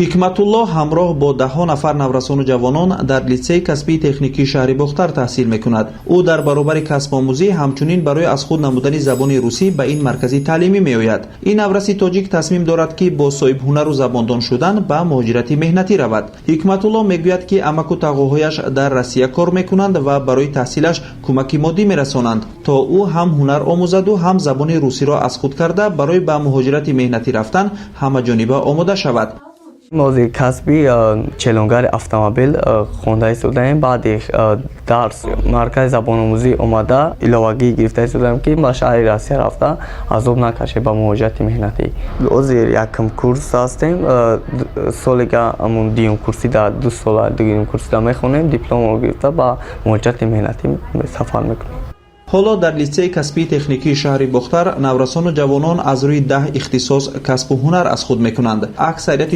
ҳикматулло ҳамроҳ бо даҳҳо нафар наврасону ҷавонон дар литсеи касбии техникии шаҳри Бухтар таҳсил мекунад. ӯ дар баробари касбомӯзӣ ҳамчунин барои аз худ намудани забони русӣ ба ин маркази таълимӣ меояд. ин навраси тоҷик тасмим дорад ки бо соҳибҳунару забондон шудан ба муҳоҷирати меҳнатӣ равад. ҳикматулло мегӯяд ки амаку тағоҳояш дар Россия кор мекунанд ва барои таҳсилаш кӯмаки моддӣ мерасонанд, то ӯ ҳам ҳунар омӯзаду ҳам забони русиро аз худ карда барои ба муҳоҷирати меҳнатӣ рафтан ҳамаҷониба омода шавад. мози касби челонгари автомобил хонда истодаем. баъди дарс маркази забономӯзӣ омада иловагӣ гирифта истодаем ки ба шаҳри Россия рафта азоб накашем ба муҳоҷирати меҳнатӣ. озир якм курс ҳастем. солига амун дуюм курси да 2 сола дуюм курси да мехонем. дипломро гирифта ба муҳоҷирати меҳнатӣ сафар мекунем. ҳоло дар литсеи касбии техникии шаҳри Бухтар наврасону ҷавонон аз рӯи 10 ихтисос касбу ҳунар аз худ мекунанд. аксарияти